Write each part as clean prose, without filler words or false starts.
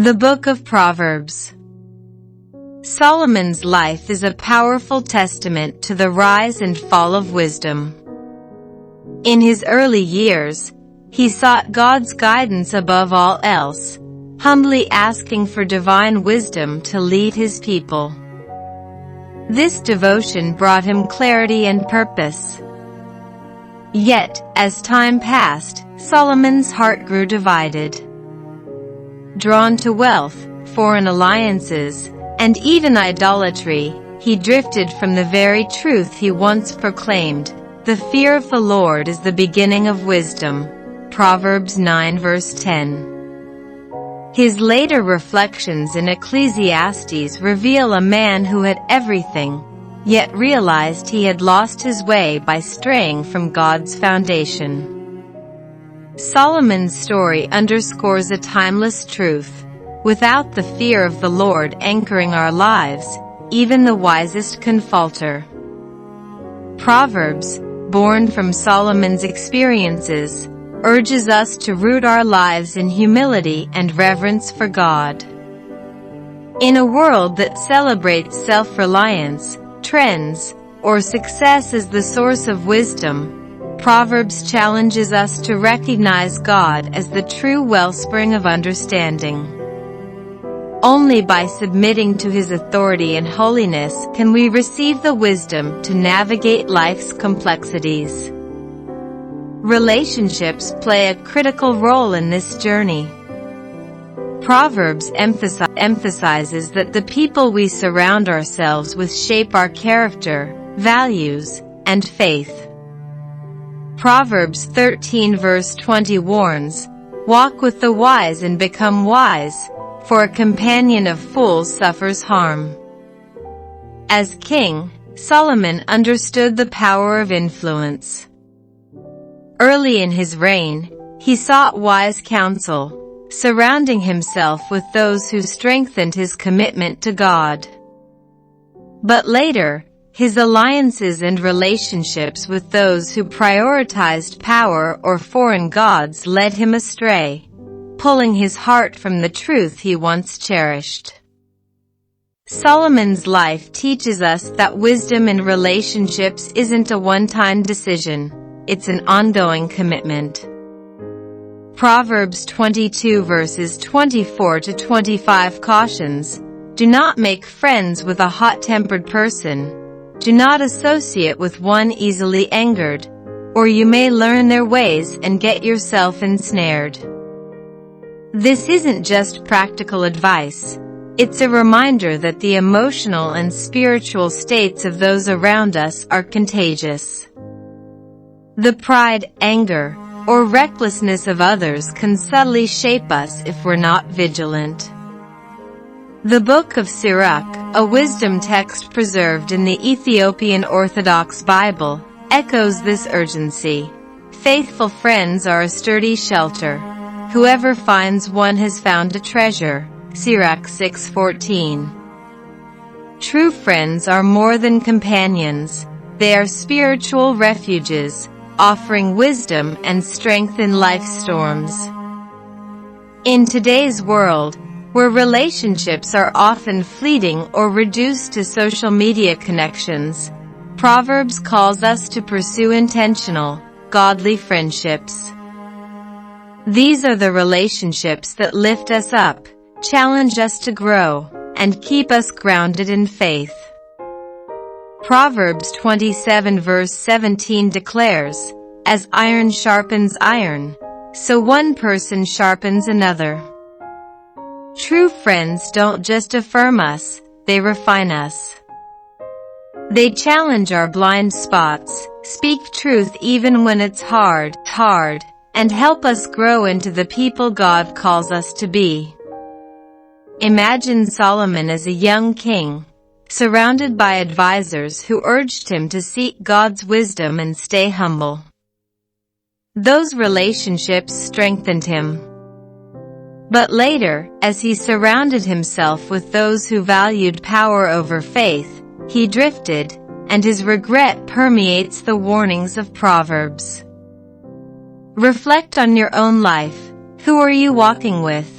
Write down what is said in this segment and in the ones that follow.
The Book of Proverbs. Solomon's life is a powerful testament to the rise and fall of wisdom. In his early years, he sought God's guidance above all else, humbly asking for divine wisdom to lead his people. This devotion brought him clarity and purpose. Yet, as time passed, Solomon's heart grew divided. Drawn to wealth, foreign alliances, and even idolatry, he drifted from the very truth he once proclaimed. The fear of the Lord is the beginning of wisdom. Proverbs 9 verse 10. His later reflections in Ecclesiastes reveal a man who had everything, yet realized he had lost his way by straying from God's foundation. Solomon's story underscores a timeless truth. Without the fear of the Lord anchoring our lives, even the wisest can falter. Proverbs, born from Solomon's experiences, urges us to root our lives in humility and reverence for God. In a world that celebrates self-reliance, trends, or success as the source of wisdom, Proverbs challenges us to recognize God as the true wellspring of understanding. Only by submitting to His authority and holiness can we receive the wisdom to navigate life's complexities. Relationships play a critical role in this journey. Proverbs emphasizes that the people we surround ourselves with shape our character, values, and faith. Proverbs 13 verse 20 warns, "Walk with the wise and become wise, for a companion of fools suffers harm." As king, Solomon understood the power of influence. Early in his reign, he sought wise counsel, surrounding himself with those who strengthened his commitment to God. But later, his alliances and relationships with those who prioritized power or foreign gods led him astray, pulling his heart from the truth he once cherished. Solomon's life teaches us that wisdom in relationships isn't a one-time decision, it's an ongoing commitment. Proverbs 22 verses 24 to 25 cautions, "Do not make friends with a hot-tempered person. Do not associate with one easily angered, or you may learn their ways and get yourself ensnared." This isn't just practical advice. It's a reminder that the emotional and spiritual states of those around us are contagious. The pride, anger, or recklessness of others can subtly shape us if we're not vigilant. The Book of Sirach, a wisdom text preserved in the Ethiopian Orthodox Bible, echoes this urgency. "Faithful friends are a sturdy shelter. Whoever finds one has found a treasure." Sirach 6:14. True friends are more than companions. They are spiritual refuges, offering wisdom and strength in life's storms. In today's world, where relationships are often fleeting or reduced to social media connections, Proverbs calls us to pursue intentional, godly friendships. These are the relationships that lift us up, challenge us to grow, and keep us grounded in faith. Proverbs 27 verse 17 declares, "As iron sharpens iron, so one person sharpens another." True friends don't just affirm us, they refine us. They challenge our blind spots, speak truth even when it's hard, and help us grow into the people God calls us to be. Imagine Solomon as a young king, surrounded by advisors who urged him to seek God's wisdom and stay humble. Those relationships strengthened him. But later, as he surrounded himself with those who valued power over faith, he drifted, and his regret permeates the warnings of Proverbs. Reflect on your own life. Who are you walking with?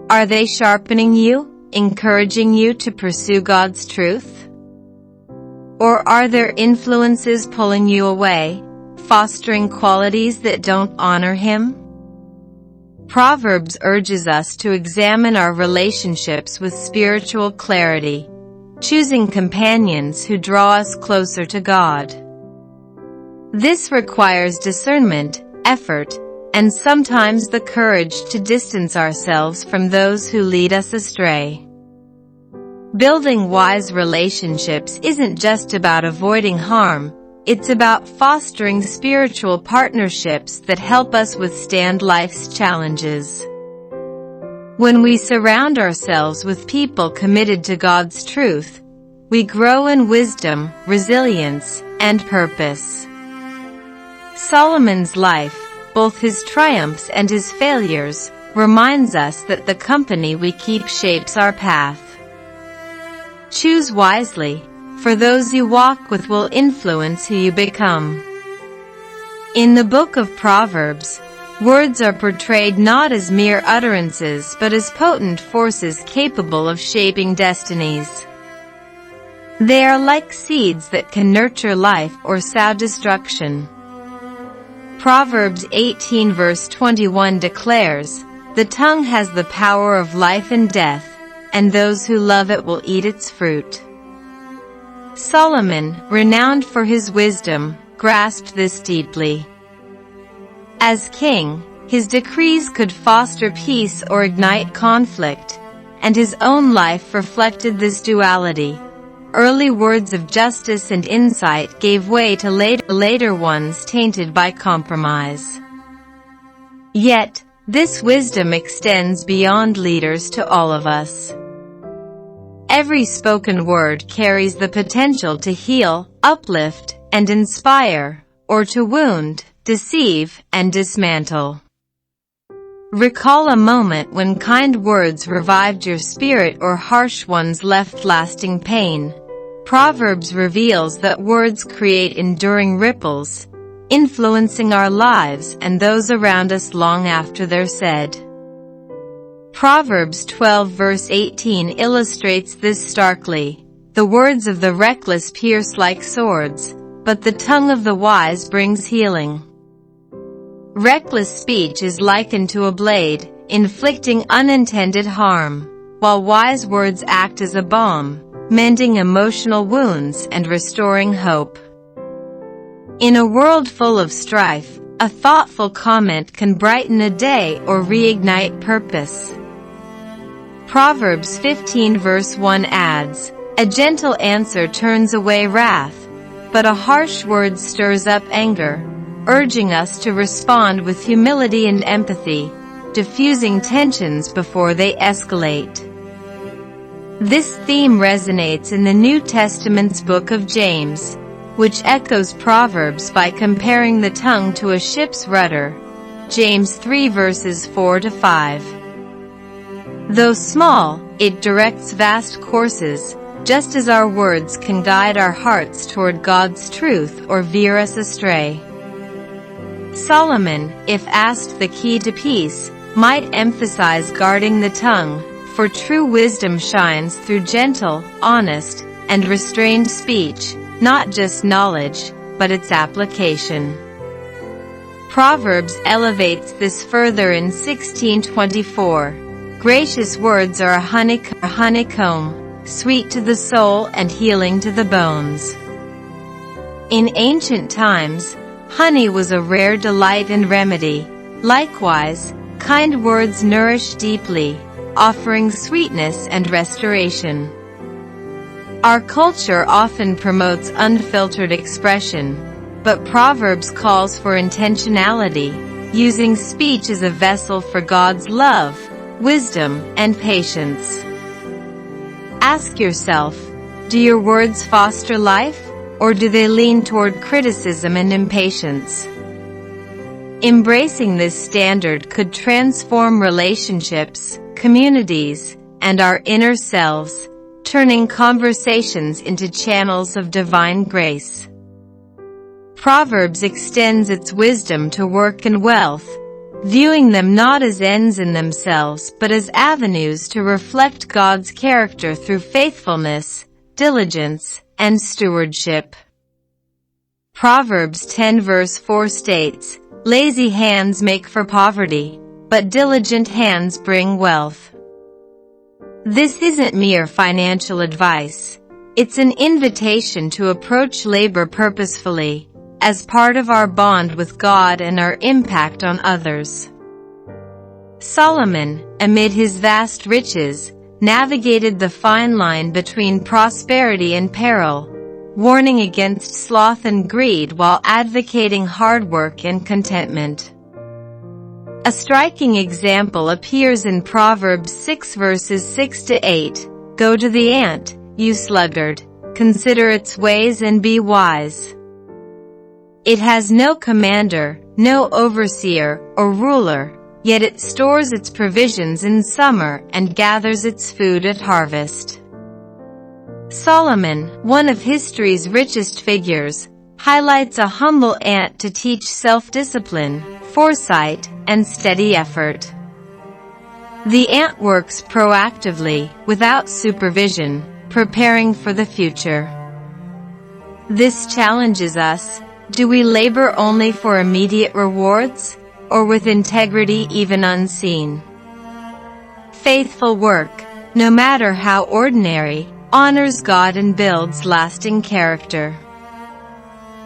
Are they sharpening you, encouraging you to pursue God's truth? Or are their influences pulling you away, fostering qualities that don't honor Him? Proverbs urges us to examine our relationships with spiritual clarity, choosing companions who draw us closer to God. This requires discernment, effort, and sometimes the courage to distance ourselves from those who lead us astray. Building wise relationships isn't just about avoiding harm, it's about fostering spiritual partnerships that help us withstand life's challenges. When we surround ourselves with people committed to God's truth, we grow in wisdom, resilience, and purpose. Solomon's life, both his triumphs and his failures, reminds us that the company we keep shapes our path. Choose wisely, for those you walk with will influence who you become. In the book of Proverbs, words are portrayed not as mere utterances but as potent forces capable of shaping destinies. They are like seeds that can nurture life or sow destruction. Proverbs 18 verse 21 declares, "The tongue has the power of life and death, and those who love it will eat its fruit." Solomon, renowned for his wisdom, grasped this deeply. As king, his decrees could foster peace or ignite conflict, and his own life reflected this duality. Early words of justice and insight gave way to later ones tainted by compromise. Yet, this wisdom extends beyond leaders to all of us. Every spoken word carries the potential to heal, uplift, and inspire, or to wound, deceive, and dismantle. Recall a moment when kind words revived your spirit or harsh ones left lasting pain. Proverbs reveals that words create enduring ripples, influencing our lives and those around us long after they're said. Proverbs 12 verse 18 illustrates this starkly. "The words of the reckless pierce like swords, but the tongue of the wise brings healing." Reckless speech is likened to a blade, inflicting unintended harm, while wise words act as a balm, mending emotional wounds and restoring hope. In a world full of strife, a thoughtful comment can brighten a day or reignite purpose. Proverbs 15 verse 1 adds, "A gentle answer turns away wrath, but a harsh word stirs up anger," urging us to respond with humility and empathy, diffusing tensions before they escalate. This theme resonates in the New Testament's book of James, which echoes Proverbs by comparing the tongue to a ship's rudder. James 3 verses 4 to 5. Though small, it directs vast courses, just as our words can guide our hearts toward God's truth or veer us astray. Solomon, if asked the key to peace, might emphasize guarding the tongue, for true wisdom shines through gentle, honest, and restrained speech, not just knowledge, but its application. Proverbs elevates this further in 16:24. "Gracious words are a honeycomb, sweet to the soul and healing to the bones." In ancient times, honey was a rare delight and remedy. Likewise, kind words nourish deeply, offering sweetness and restoration. Our culture often promotes unfiltered expression, but Proverbs calls for intentionality, using speech as a vessel for God's love, wisdom, and patience. Ask yourself, do your words foster life, or do they lean toward criticism and impatience? Embracing this standard could transform relationships, communities, and our inner selves, turning conversations into channels of divine grace. Proverbs extends its wisdom to work and wealth, viewing them not as ends in themselves but as avenues to reflect God's character through faithfulness, diligence, and stewardship. Proverbs 10 verse 4 states, "Lazy hands make for poverty, but diligent hands bring wealth." This isn't mere financial advice. It's an invitation to approach labor purposefully, as part of our bond with God and our impact on others. Solomon, amid his vast riches, navigated the fine line between prosperity and peril, warning against sloth and greed while advocating hard work and contentment. A striking example appears in Proverbs 6 verses 6 to 8. "Go to the ant, you sluggard, consider its ways and be wise. It has no commander, no overseer or ruler, yet it stores its provisions in summer and gathers its food at harvest." Solomon, one of history's richest figures, highlights a humble ant to teach self-discipline, foresight, and steady effort. The ant works proactively, without supervision, preparing for the future. This challenges us. Do we labor only for immediate rewards, or with integrity even unseen? Faithful work, no matter how ordinary, honors God and builds lasting character.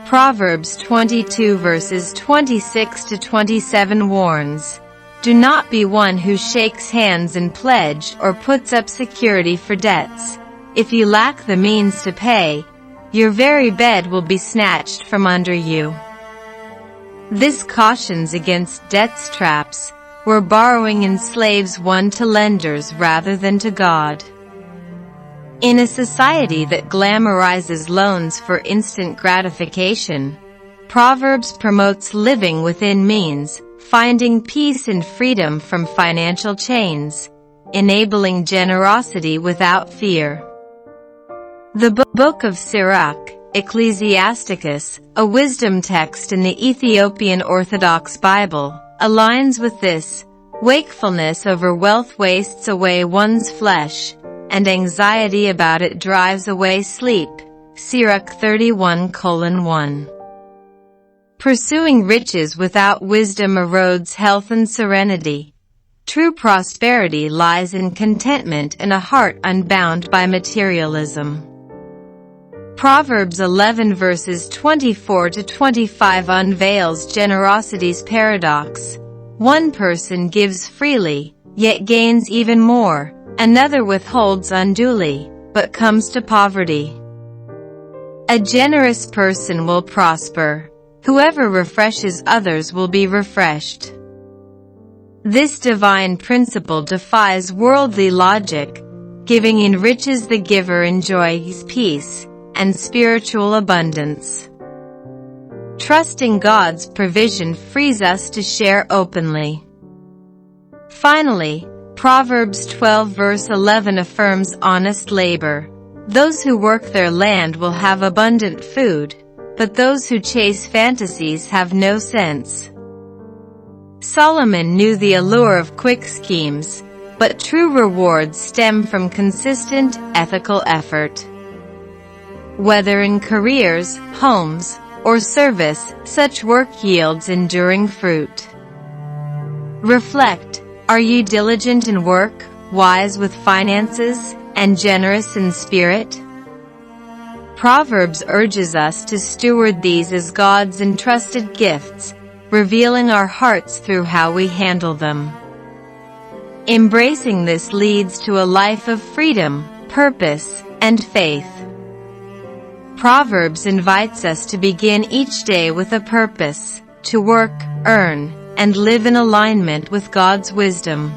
Proverbs 22 verses 26 to 27 warns, "Do not be one who shakes hands in pledge or puts up security for debts. If you lack the means to pay, your very bed will be snatched from under you." This cautions against debt's traps, where borrowing enslaves one to lenders rather than to God. In a society that glamorizes loans for instant gratification, Proverbs promotes living within means, finding peace and freedom from financial chains, enabling generosity without fear. The Book of Sirach, Ecclesiasticus, a wisdom text in the Ethiopian Orthodox Bible, aligns with this. "Wakefulness over wealth wastes away one's flesh, and anxiety about it drives away sleep." Sirach 31:1. Pursuing riches without wisdom erodes health and serenity. True prosperity lies in contentment and a heart unbound by materialism. Proverbs 11 verses 24 to 25 unveils generosity's paradox. One person gives freely, yet gains even more. Another withholds unduly, but comes to poverty. A generous person will prosper. Whoever refreshes others will be refreshed. This divine principle defies worldly logic. Giving enriches the giver, enjoys peace and spiritual abundance. Trusting God's provision frees us to share openly. Finally, Proverbs 12 verse 11 affirms honest labor. "Those who work their land will have abundant food, but those who chase fantasies have no sense." Solomon knew the allure of quick schemes, but true rewards stem from consistent, ethical effort. Whether in careers, homes, or service, such work yields enduring fruit. Reflect. Are you diligent in work, wise with finances, and generous in spirit? Proverbs urges us to steward these as God's entrusted gifts, revealing our hearts through how we handle them. Embracing this leads to a life of freedom, purpose, and faith. Proverbs invites us to begin each day with a purpose, to work, earn, and live in alignment with God's wisdom.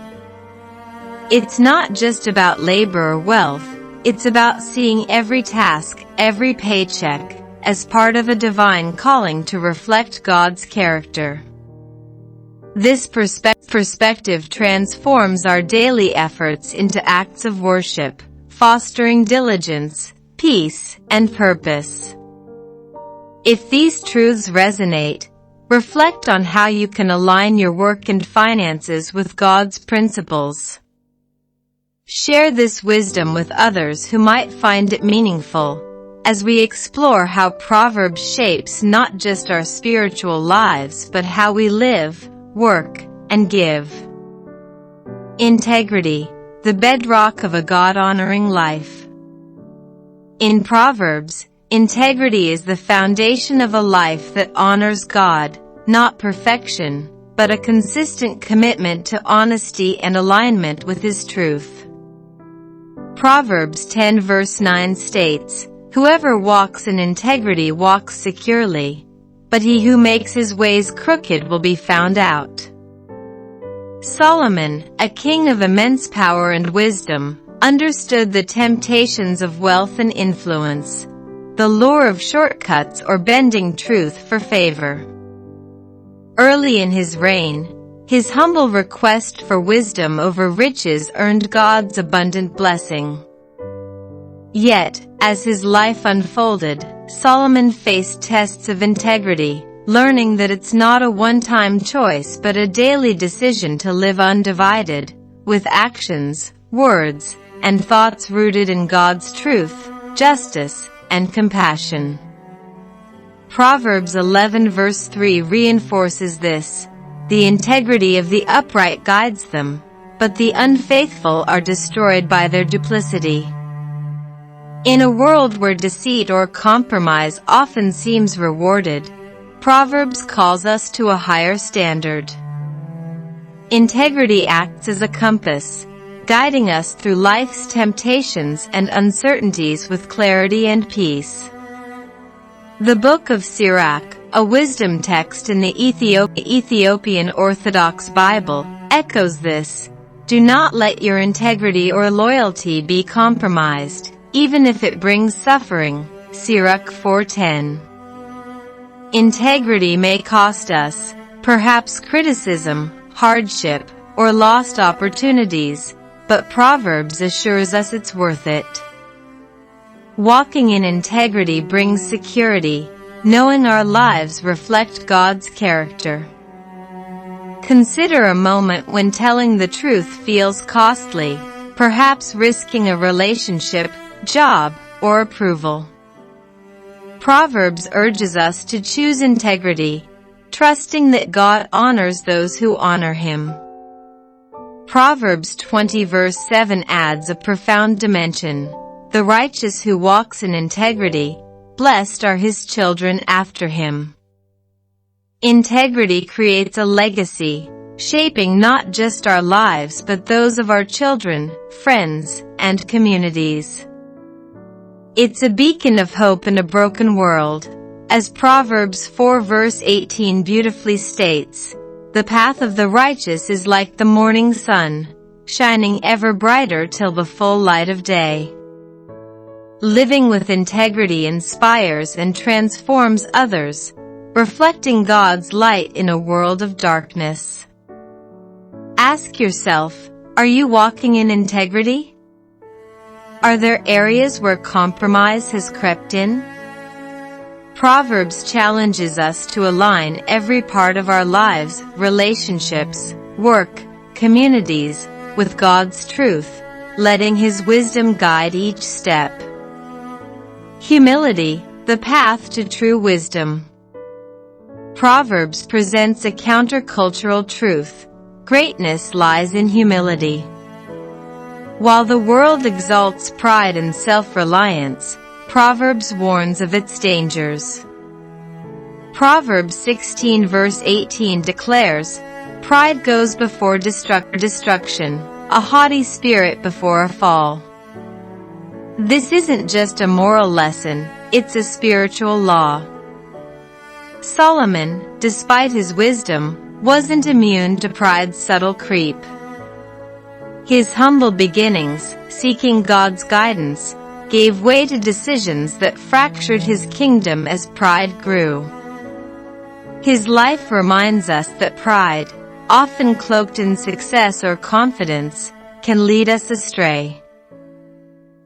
It's not just about labor or wealth, it's about seeing every task, every paycheck, as part of a divine calling to reflect God's character. This perspective transforms our daily efforts into acts of worship, fostering diligence, peace, and purpose. If these truths resonate, Reflect on how you can align your work and finances with God's principles. Share this wisdom with others who might find it meaningful, as we explore how Proverbs shapes not just our spiritual lives but how we live, work, and give. Integrity, the bedrock of a God-honoring life. In Proverbs, integrity is the foundation of a life that honors God, not perfection, but a consistent commitment to honesty and alignment with His truth. Proverbs 10 verse 9 states, "Whoever walks in integrity walks securely, but he who makes his ways crooked will be found out." Solomon, a king of immense power and wisdom, understood the temptations of wealth and influence, the lure of shortcuts or bending truth for favor. Early in his reign, his humble request for wisdom over riches earned God's abundant blessing. Yet, as his life unfolded, Solomon faced tests of integrity, learning that it's not a one-time choice but a daily decision to live undivided, with actions, words, and thoughts rooted in God's truth, justice, and compassion. Proverbs 11 verse 3 reinforces this. The integrity of the upright guides them, but the unfaithful are destroyed by their duplicity. In a world where deceit or compromise often seems rewarded, Proverbs calls us to a higher standard. Integrity acts as a compass, guiding us through life's temptations and uncertainties with clarity and peace. The Book of Sirach, a wisdom text in the Ethiopian Orthodox Bible, echoes this. Do not let your integrity or loyalty be compromised, even if it brings suffering. Sirach 4:10. Integrity may cost us, perhaps criticism, hardship, or lost opportunities, but Proverbs assures us it's worth it. Walking in integrity brings security, knowing our lives reflect God's character. Consider a moment when telling the truth feels costly, perhaps risking a relationship, job, or approval. Proverbs urges us to choose integrity, trusting that God honors those who honor Him. Proverbs 20 verse 7 adds a profound dimension. The righteous who walks in integrity, blessed are his children after him. Integrity creates a legacy, shaping not just our lives but those of our children, friends, and communities. It's a beacon of hope in a broken world, as Proverbs 4 verse 18 beautifully states, "The path of the righteous is like the morning sun, shining ever brighter till the full light of day." Living with integrity inspires and transforms others, reflecting God's light in a world of darkness. Ask yourself, are you walking in integrity? Are there areas where compromise has crept in? Proverbs challenges us to align every part of our lives, relationships, work, communities, with God's truth, letting His wisdom guide each step. Humility, the path to true wisdom. Proverbs presents a countercultural truth. Greatness lies in humility. While the world exalts pride and self-reliance, Proverbs warns of its dangers. Proverbs 16 verse 18 declares, "Pride goes before destruction, a haughty spirit before a fall." This isn't just a moral lesson, it's a spiritual law. Solomon, despite his wisdom, wasn't immune to pride's subtle creep. His humble beginnings, seeking God's guidance, gave way to decisions that fractured his kingdom as pride grew. His life reminds us that pride, often cloaked in success or confidence, can lead us astray.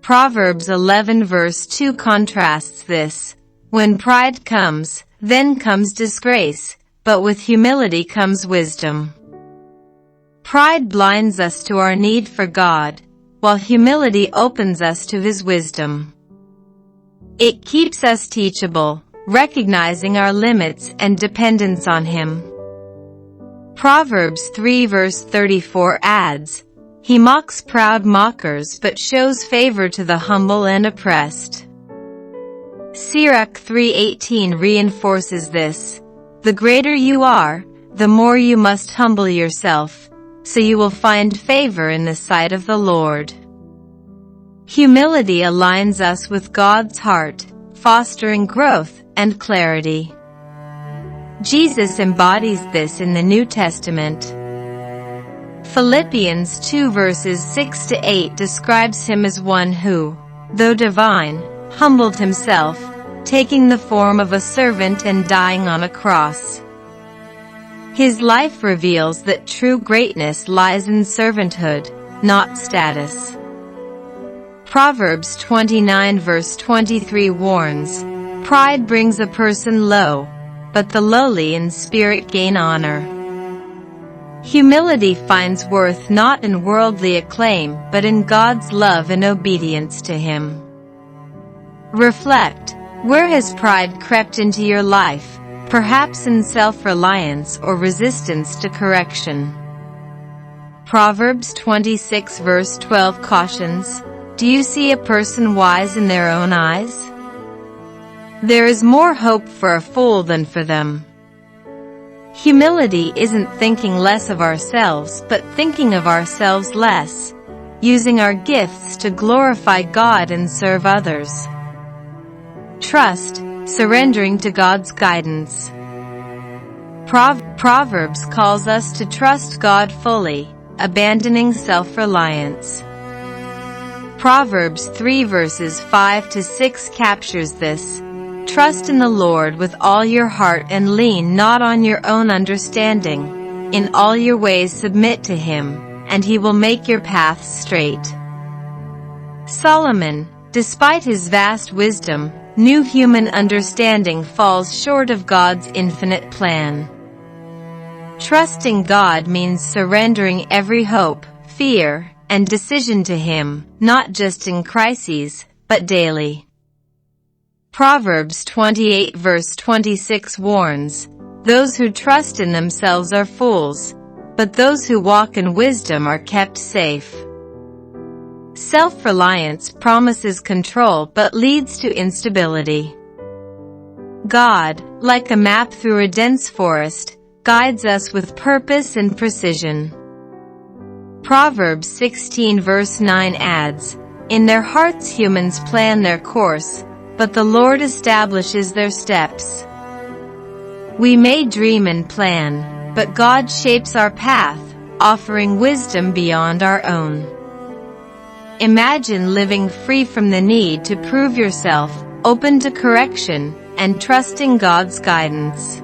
Proverbs 11 verse 2 contrasts this. When pride comes, then comes disgrace, but with humility comes wisdom. Pride blinds us to our need for God, while humility opens us to His wisdom. It keeps us teachable, recognizing our limits and dependence on Him. Proverbs 3 verse 34 adds, "He mocks proud mockers but shows favor to the humble and oppressed." Sirach 3:18 reinforces this, "The greater you are, the more you must humble yourself, so you will find favor in the sight of the Lord." Humility aligns us with God's heart, fostering growth and clarity. Jesus embodies this in the New Testament. Philippians 2 verses 6 to 8 describes Him as one who, though divine, humbled Himself, taking the form of a servant and dying on a cross. His life reveals that true greatness lies in servanthood, not status. Proverbs 29 verse 23 warns, "Pride brings a person low, but the lowly in spirit gain honor." Humility finds worth not in worldly acclaim but in God's love and obedience to Him. Reflect, where has pride crept into your life, perhaps in self-reliance or resistance to correction? Proverbs 26 verse 12 cautions, "Do you see a person wise in their own eyes? There is more hope for a fool than for them." Humility isn't thinking less of ourselves but thinking of ourselves less, using our gifts to glorify God and serve others. Trust, surrendering to God's guidance. Proverbs calls us to trust God fully, abandoning self-reliance. Proverbs 3 verses 5 to 6 captures this. "Trust in the Lord with all your heart and lean not on your own understanding. In all your ways submit to Him, and He will make your paths straight." Solomon, despite his vast wisdom, knew human understanding falls short of God's infinite plan. Trusting God means surrendering every hope, fear, and decision to Him, not just in crises, but daily. Proverbs 28 verse 26 warns, "Those who trust in themselves are fools, but those who walk in wisdom are kept safe." Self-reliance promises control but leads to instability. God, like a map through a dense forest, guides us with purpose and precision. Proverbs 16 verse 9 adds, "In their hearts humans plan their course, but the Lord establishes their steps." We may dream and plan, but God shapes our path, offering wisdom beyond our own. Imagine living free from the need to prove yourself, open to correction, and trusting God's guidance.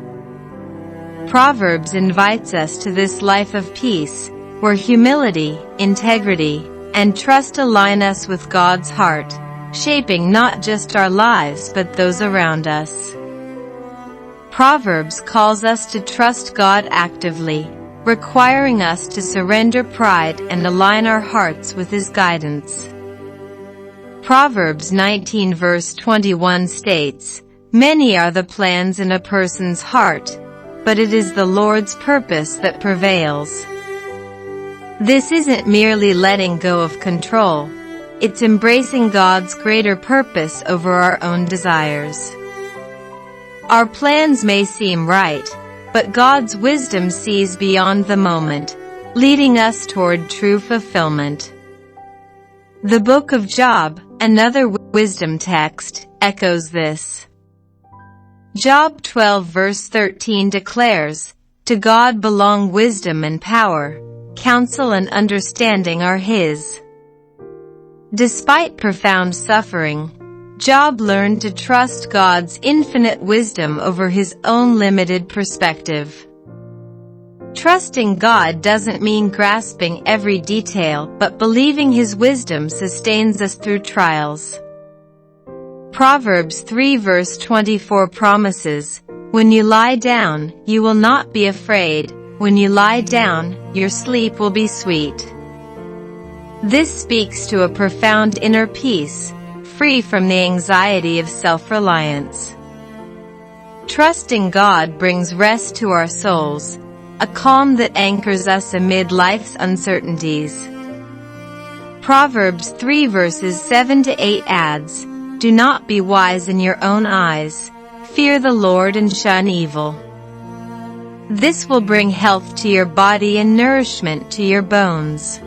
Proverbs invites us to this life of peace, where humility, integrity, and trust align us with God's heart, shaping not just our lives but those around us. Proverbs calls us to trust God actively, requiring us to surrender pride and align our hearts with His guidance. Proverbs 19 verse 21 states, "Many are the plans in a person's heart, but it is the Lord's purpose that prevails." This isn't merely letting go of control. It's embracing God's greater purpose over our own desires. Our plans may seem right, but God's wisdom sees beyond the moment, leading us toward true fulfillment. The Book of Job, another wisdom text, echoes this. Job 12 verse 13 declares, "To God belong wisdom and power, counsel and understanding are His." Despite profound suffering, Job learned to trust God's infinite wisdom over his own limited perspective. Trusting God doesn't mean grasping every detail, but believing His wisdom sustains us through trials. Proverbs 3 verse 24 promises, When you lie down, you will not be afraid. When you lie down, your sleep will be sweet. This speaks to a profound inner peace, free from the anxiety of self-reliance. Trusting God brings rest to our souls, a calm that anchors us amid life's uncertainties. Proverbs 3 verses 7 to 8 adds, "Do not be wise in your own eyes. Fear the Lord and shun evil." This will bring health to your body and nourishment to your bones.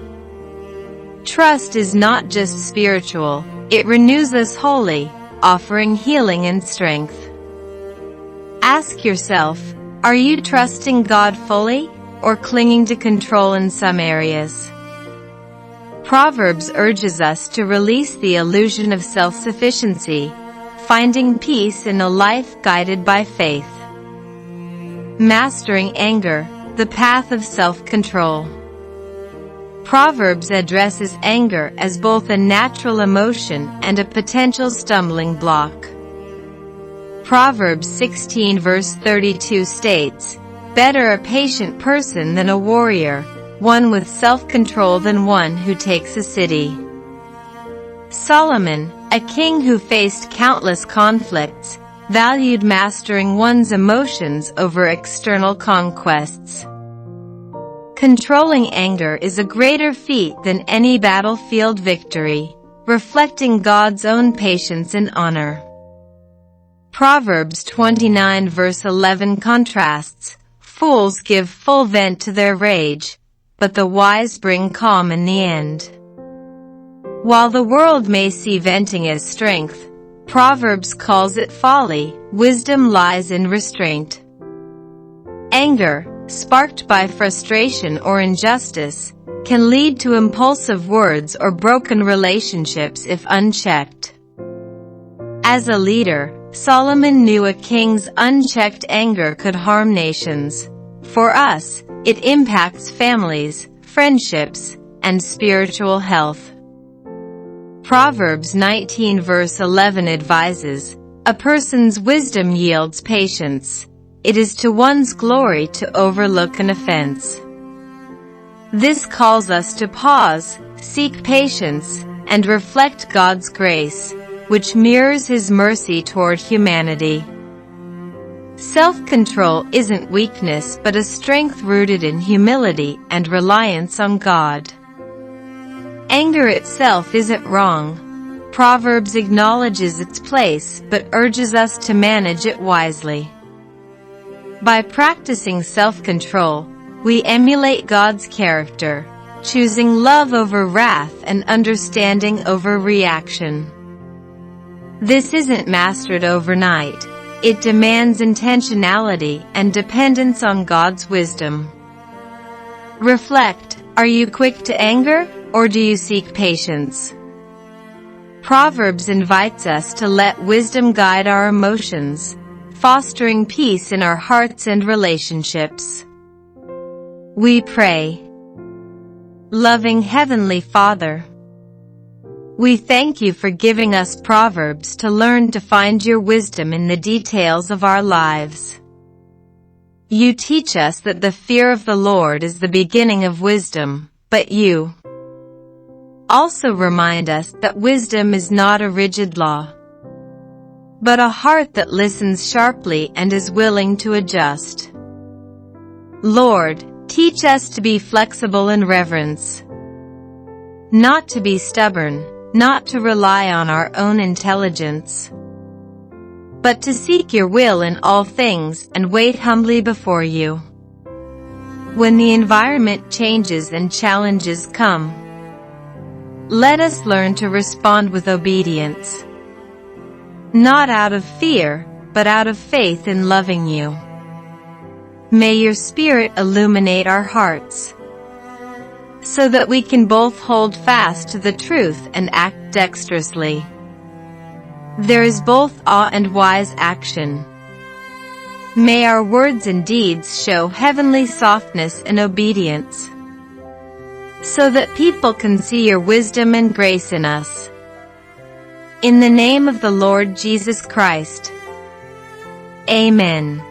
Trust is not just spiritual, it renews us wholly, offering healing and strength. Ask yourself, are you trusting God fully, or clinging to control in some areas? Proverbs urges us to release the illusion of self-sufficiency, finding peace in a life guided by faith. Mastering anger, the path of self-control. Proverbs addresses anger as both a natural emotion and a potential stumbling block. Proverbs 16 verse 32 states, "Better a patient person than a warrior, one with self-control than one who takes a city." Solomon, a king who faced countless conflicts, valued mastering one's emotions over external conquests. Controlling anger is a greater feat than any battlefield victory, reflecting God's own patience and honor. Proverbs 29 verse 11 contrasts, "Fools give full vent to their rage, but the wise bring calm in the end." While the world may see venting as strength, Proverbs calls it folly. Wisdom lies in restraint. Anger, sparked by frustration or injustice, can lead to impulsive words or broken relationships if unchecked. As a leader, Solomon knew a king's unchecked anger could harm nations. For us, it impacts families, friendships, and spiritual health. Proverbs 19 verse 11 advises, "A person's wisdom yields patience. It is to one's glory to overlook an offense." This calls us to pause, seek patience, and reflect God's grace, which mirrors His mercy toward humanity. Self-control isn't weakness but a strength rooted in humility and reliance on God. Anger itself isn't wrong. Proverbs acknowledges its place but urges us to manage it wisely. By practicing self-control, we emulate God's character, choosing love over wrath and understanding over reaction. This isn't mastered overnight. It demands intentionality and dependence on God's wisdom. Reflect, are you quick to anger, or do you seek patience? Proverbs invites us to let wisdom guide our emotions, fostering peace in our hearts and relationships. We pray. Loving Heavenly Father, we thank you for giving us Proverbs to learn to find your wisdom in the details of our lives. You teach us that the fear of the Lord is the beginning of wisdom, but you also remind us that wisdom is not a rigid law, but a heart that listens sharply and is willing to adjust. Lord, teach us to be flexible in reverence, not to be stubborn, not to rely on our own intelligence, but to seek your will in all things and wait humbly before you. When the environment changes and challenges come, let us learn to respond with obedience, not out of fear, but out of faith in loving you. May your Spirit illuminate our hearts, so that we can both hold fast to the truth and act dexterously. There is both awe and wise action. May our words and deeds show heavenly softness and obedience, so that people can see your wisdom and grace in us. In the name of the Lord Jesus Christ. Amen.